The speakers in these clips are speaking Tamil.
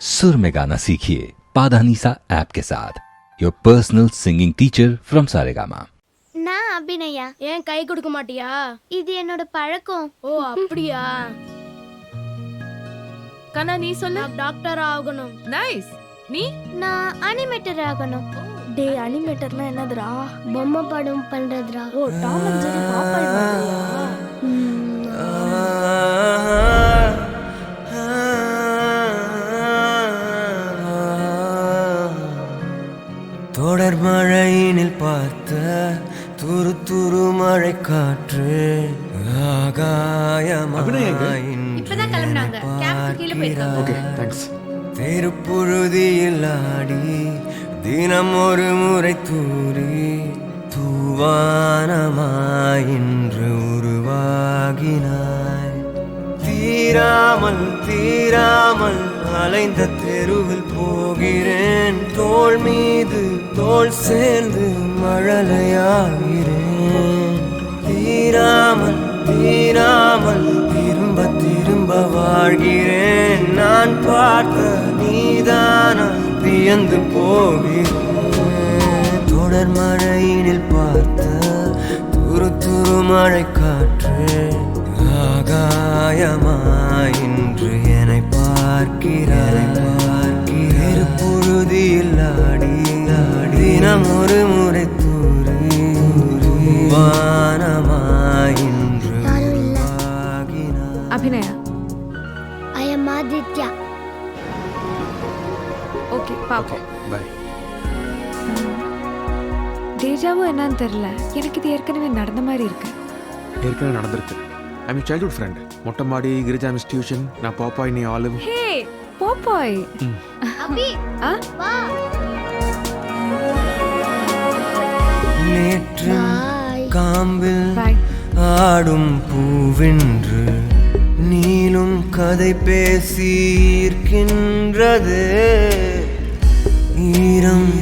सुर में गाना सीखिए पाधानीसा ऐप के साथ your personal singing teacher from Saregama. நான் அபிநயா. ஏன் கை கொடுக்க மாட்டியா? இது என்னோட பழக்கம். ஓ அப்படியா? கண்ணா நீ சொல்லு. டாக்டர் ஆகணும். நைஸ். நீ? நான் அனிமேட்டர் ஆகணும். டே அனிமேட்டர்னா என்னதுடா? பொம்மை படம் பண்றதுடா. ஓ டாம் அண்ட் ஜெர்ரி பாப்பாய் மாதிரியா? தொடர் மழையினில் பார்த்த துரு துரு மழை காற்று திருப்புழுதியில் ஆடி தினம் ஒரு முறை தூரி தூவானமாய் இன்று உருவாகினாய். தீராமல் தீராமல் அலைந்த தெருவில் போகிறேன். தோள் மீது தோள் சேர்ந்து மழலையாகிறேன். தீராமல் தீராமல் திரும்ப திரும்ப வாழ்கிறேன். நான் பார்த்த நீதானா வியந்து போகிறேன். தொடர் மழையினில் பார்த்த துரு துரு மழை காற்று ஆகாயமாய் இன்று என்னை பார்க்கிறாய். பொழுதியில் ஆடி தினம் ஒரு முறை தூரி வானமாய் இன்று அபிநயா. ஐ அம் ஆதித்யா. ஓகே பாப்போம். பை. டேஜாவும் என்னன்னு தெரியல, எனக்கு இது ஏற்கனவே நடந்த மாதிரி இருக்கு. ஏற்கனவே நடந்திருக்கு. ஐ மீன் சைல்ட்ஹுட் ஃப்ரெண்ட். மொட்டை மாடி, கிரிஜா மிஸ் டியூஷன், நான் பாப்பாய், நீ ஆலிவ். ஹே பாப்பாய். அபி வா. நேற்று காம்பில் பாய். ஆடும் பூவென்று நீளும் கதை பேசி இருக்கின்றது. ஈரம்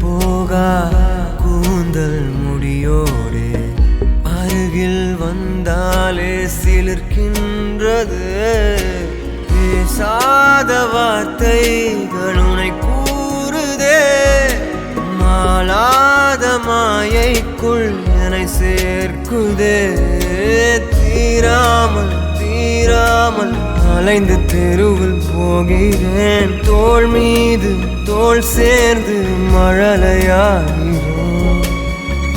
போகா கூந்தல் முடியோடு அருகில் வந்தாலே சிலிர்க்கின்றது. பேசாத வார்த்தைகள் உனை கூறுதே. மாளாத மாயைக்குள் என்னை சேர்க்குதே. தீராமல் தீராமல் அலைந்து தெருவில் போகிறேன். தோள் மீது தோள் சேர்ந்து மழலையாகிறேன்.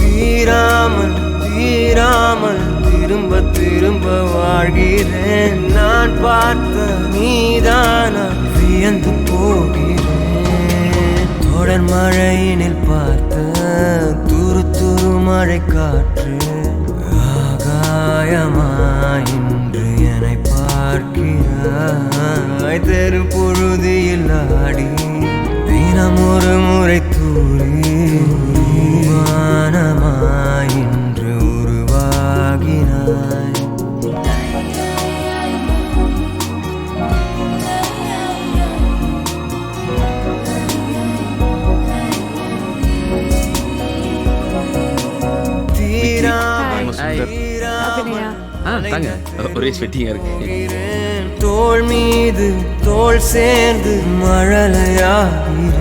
தீராமல் தீராமல் திரும்ப திரும்ப வாழ்கிறேன். நான் பார்த்த நீதானா வியந்து போகிறேன். தொடர் மழையினில் பார்த்த துரு துரு மழை காற்று ஆகாயமாய் இன்று என்னை பார்க்கிறாய். தெரு பொழுதியில் ஆடி தினம் ஒரு முறை தூரி வானமாய் இன்று உருவாகினாய். ஒரே ஸ்வெட்டிங்கா இருக்கு. தோள் மீது தோள் சேர்ந்து மழலையாகிறேன்.